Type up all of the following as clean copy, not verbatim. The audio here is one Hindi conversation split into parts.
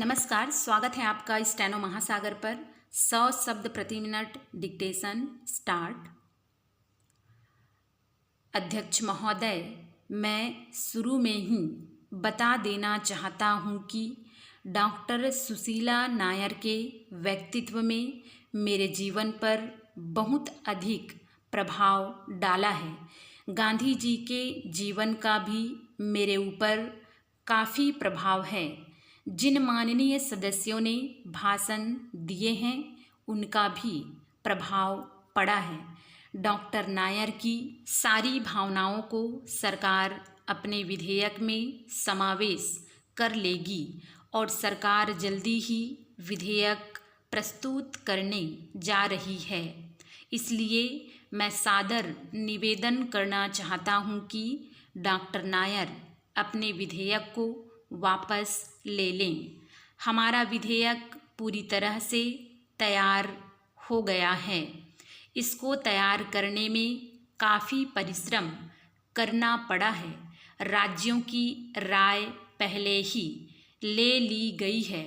नमस्कार, स्वागत है आपका स्टेनो महासागर पर। 100 शब्द प्रति मिनट डिक्टेशन स्टार्ट। अध्यक्ष महोदय, मैं शुरू में ही बता देना चाहता हूँ कि डॉक्टर सुशीला नायर के व्यक्तित्व में मेरे जीवन पर बहुत अधिक प्रभाव डाला है। गांधी जी के जीवन का भी मेरे ऊपर काफ़ी प्रभाव है। जिन माननीय सदस्यों ने भाषण दिए हैं उनका भी प्रभाव पड़ा है। डॉक्टर नायर की सारी भावनाओं को सरकार अपने विधेयक में समावेश कर लेगी और सरकार जल्दी ही विधेयक प्रस्तुत करने जा रही है। इसलिए मैं सादर निवेदन करना चाहता हूं कि डॉक्टर नायर अपने विधेयक को वापस ले लें। हमारा विधेयक पूरी तरह से तैयार हो गया है। इसको तैयार करने में काफ़ी परिश्रम करना पड़ा है। राज्यों की राय पहले ही ले ली गई है।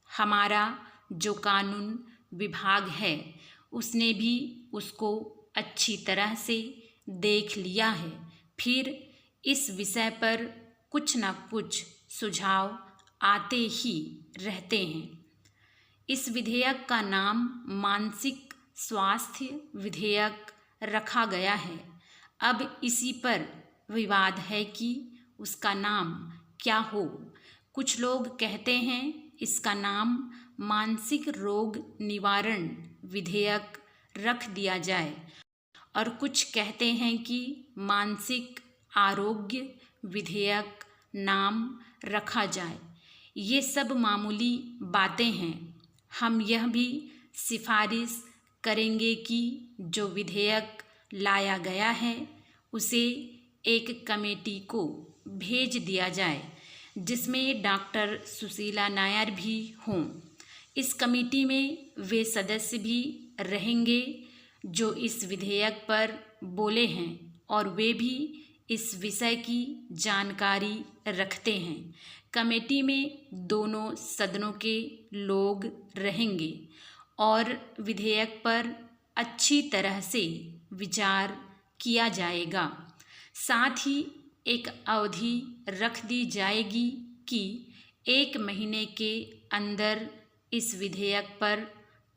हमारा जो कानून विभाग है उसने भी उसको अच्छी तरह से देख लिया है। फिर इस विषय पर कुछ न कुछ सुझाव आते ही रहते हैं। इस विधेयक का नाम मानसिक स्वास्थ्य विधेयक रखा गया है। अब इसी पर विवाद है कि उसका नाम क्या हो। कुछ लोग कहते हैं इसका नाम मानसिक रोग निवारण विधेयक रख दिया जाए और कुछ कहते हैं कि मानसिक आरोग्य विधेयक नाम रखा जाए। ये सब मामूली बातें हैं। हम यह भी सिफारिश करेंगे कि जो विधेयक लाया गया है उसे एक कमेटी को भेज दिया जाए जिसमें डॉक्टर सुशीला नायर भी हों। इस कमेटी में वे सदस्य भी रहेंगे जो इस विधेयक पर बोले हैं और वे भी इस विषय की जानकारी रखते हैं। कमेटी में दोनों सदनों के लोग रहेंगे और विधेयक पर अच्छी तरह से विचार किया जाएगा। साथ ही एक अवधि रख दी जाएगी कि 1 महीने के अंदर इस विधेयक पर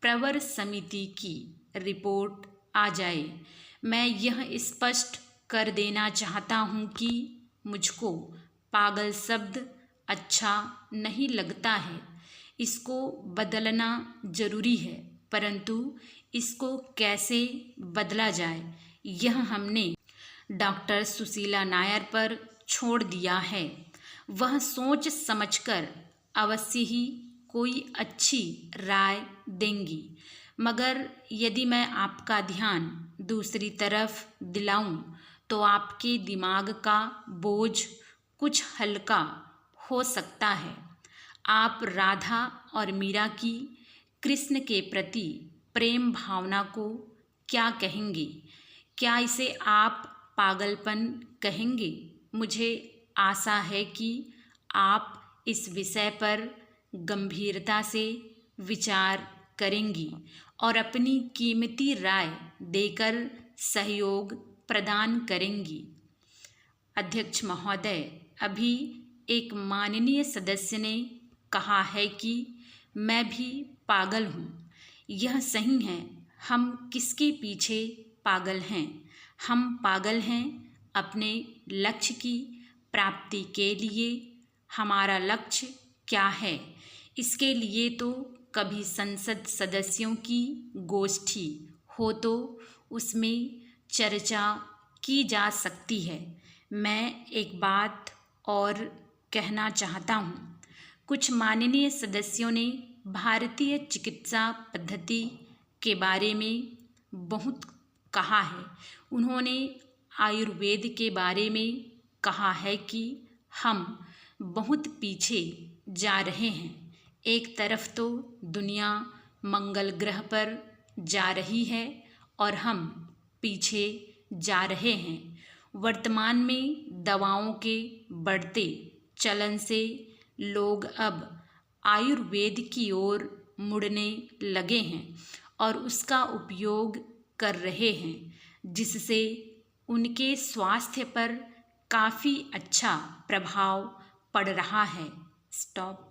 प्रवर समिति की रिपोर्ट आ जाए। मैं यह स्पष्ट कर देना चाहता हूँ कि मुझको पागल शब्द अच्छा नहीं लगता है। इसको बदलना ज़रूरी है, परंतु इसको कैसे बदला जाए यह हमने डॉक्टर सुशीला नायर पर छोड़ दिया है। वह सोच समझकर अवश्य ही कोई अच्छी राय देंगी। मगर यदि मैं आपका ध्यान दूसरी तरफ दिलाऊं तो आपके दिमाग का बोझ कुछ हल्का हो सकता है। आप राधा और मीरा की कृष्ण के प्रति प्रेम भावना को क्या कहेंगे? क्या इसे आप पागलपन कहेंगे? मुझे आशा है कि आप इस विषय पर गंभीरता से विचार करेंगी और अपनी कीमती राय देकर सहयोग प्रदान करेंगी। अध्यक्ष महोदय, अभी एक माननीय सदस्य ने कहा है कि मैं भी पागल हूँ। यह सही है। हम किसके पीछे पागल हैं? हम पागल हैं अपने लक्ष्य की प्राप्ति के लिए। हमारा लक्ष्य क्या है? इसके लिए तो कभी संसद सदस्यों की गोष्ठी हो तो उसमें चर्चा की जा सकती है। मैं एक बात और कहना चाहता हूँ। कुछ माननीय सदस्यों ने भारतीय चिकित्सा पद्धति के बारे में बहुत कहा है। उन्होंने आयुर्वेद के बारे में कहा है कि हम बहुत पीछे जा रहे हैं। एक तरफ तो दुनिया मंगल ग्रह पर जा रही है और हम पीछे जा रहे हैं। वर्तमान में दवाओं के बढ़ते चलन से लोग अब आयुर्वेद की ओर मुड़ने लगे हैं और उसका उपयोग कर रहे हैं, जिससे उनके स्वास्थ्य पर काफ़ी अच्छा प्रभाव पड़ रहा है। स्टॉप।